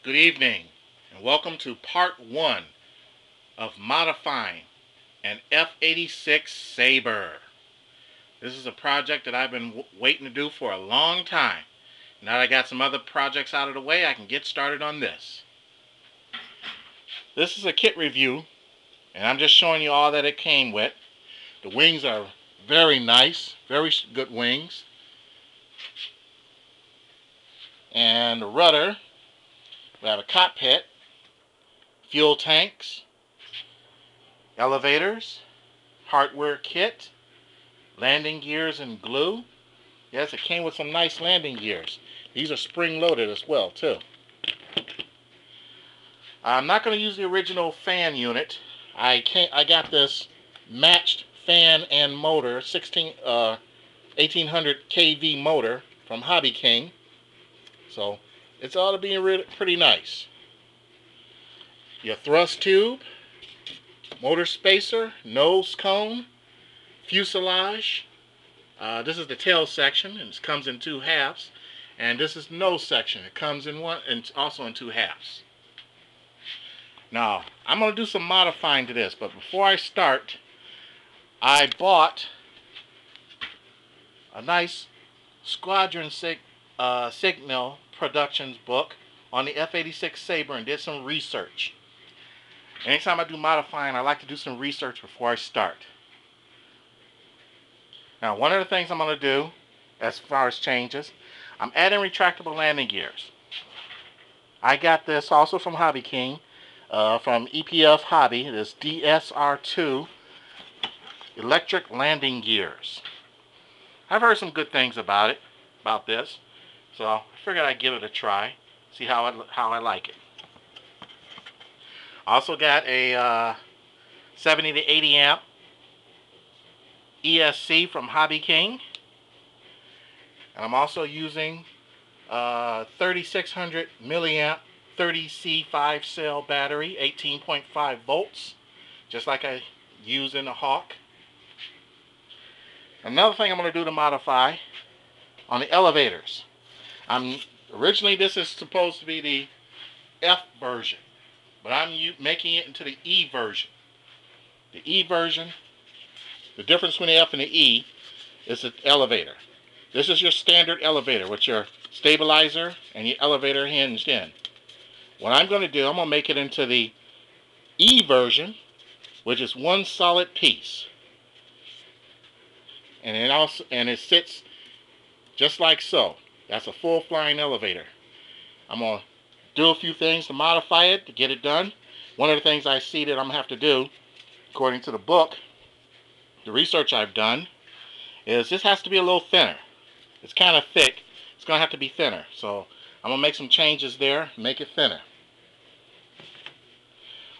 Good evening, and welcome to part 1 of modifying an F-86 Saber. This is a project that I've been waiting to do for a long time. Now that I got some other projects out of the way, I can get started on this. This is a kit review, and I'm just showing you all that it came with. The wings are very nice, very good wings. And the rudder, we have a cockpit, fuel tanks, elevators, hardware kit, landing gears and glue. Yes, it came with some nice landing gears. These are spring loaded as well too. I'm not going to use the original fan unit. I got this matched fan and motor, 1800 kV motor from Hobby King. So it's ought to be pretty nice. Your thrust tube, motor spacer, nose cone, fuselage. This is the tail section, and it comes in 2 halves. And this is the nose section. It comes in one and also in 2 halves. Now, I'm going to do some modifying to this, but before I start, I bought a nice Squadron Signal Productions book on the F-86 Saber and did some research. Anytime I do modifying, I like to do some research before I start. Now, one of the things I'm going to do as far as changes, I'm adding retractable landing gears. I got this also from Hobby King, from EPF Hobby, this DSR2 electric landing gears. I've heard some good things about this, so I figured I'd give it a try, see how I like it. I also got a 70 to 80 amp ESC from Hobby King, and I'm also using 3600 milliamp 30C5 cell battery, 18.5 volts, just like I use in the Hawk. Another thing I'm going to do to modify on the elevators. Originally this is supposed to be the F version, but I'm making it into the E version. The E version, the difference between the F and the E is the elevator. This is your standard elevator with your stabilizer and your elevator hinged in. What I'm going to do, I'm going to make it into the E version, which is one solid piece. And it sits just like so. That's a full flying elevator. I'm going to do a few things to modify it to get it done. One of the things I see that I'm going to have to do, according to the book, the research I've done, is this has to be a little thinner. It's kind of thick. It's going to have to be thinner. So I'm going to make some changes there, make it thinner.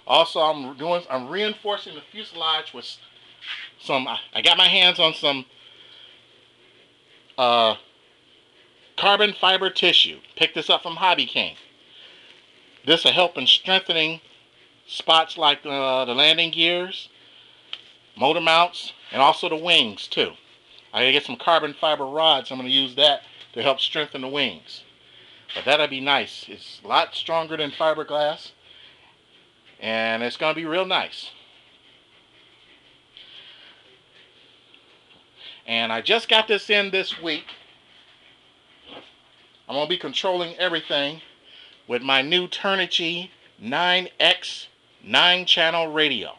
Also, I'm reinforcing the fuselage with some, I got my hands on some carbon fiber tissue. Picked this up from Hobby King. This will help in strengthening spots like the landing gears, motor mounts, and also the wings too. I gotta get some carbon fiber rods. I'm going to use that to help strengthen the wings. But that'll be nice. It's a lot stronger than fiberglass, and it's going to be real nice. And I just got this in this week. I'm going to be controlling everything with my new Turnigy 9X 9-channel radio.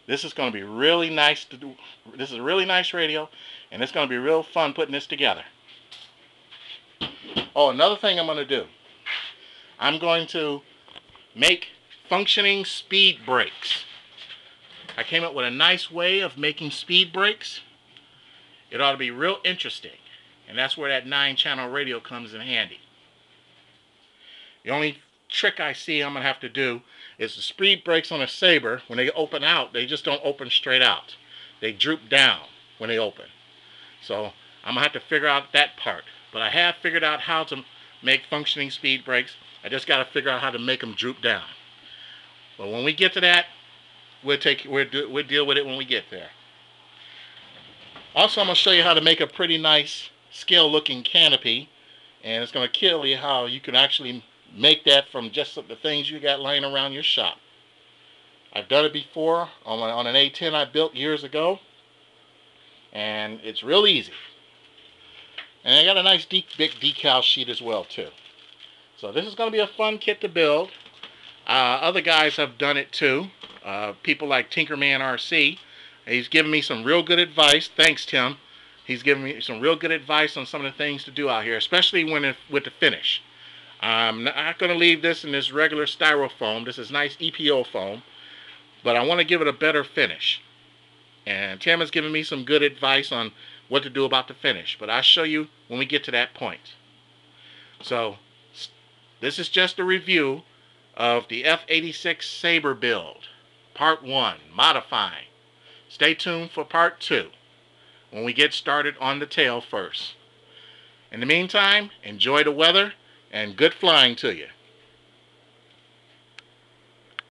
This is going to be really nice to do. This is a really nice radio, and it's going to be real fun putting this together. Oh, another thing I'm going to do. I'm going to make functioning speed brakes. I came up with a nice way of making speed brakes. It ought to be real interesting, and that's where that 9-channel radio comes in handy. The only trick I see I'm going to have to do is the speed brakes on a Saber, when they open out, they just don't open straight out. They droop down when they open. So I'm going to have to figure out that part. But I have figured out how to make functioning speed brakes. I just got to figure out how to make them droop down. But when we get to that, we'll deal with it when we get there. Also, I'm going to show you how to make a pretty nice scale looking canopy, and it's going to kill you how you can actually make that from just the things you got laying around your shop. I've done it before on an A10 I built years ago, and it's real easy. And I got a nice big decal sheet as well too. So this is going to be a fun kit to build. Other guys have done it too. People like Tinkerman RC. He's given me some real good advice. Thanks, Tim. He's given me some real good advice on some of the things to do out here, especially with the finish. I'm not going to leave this in this regular styrofoam. This is nice EPO foam, but I want to give it a better finish. And Tim has given me some good advice on what to do about the finish, but I'll show you when we get to that point. So this is just a review of the F-86 Saber build, part 1, modifying. Stay tuned for part 2 when we get started on the tail first. In the meantime, enjoy the weather and good flying to you.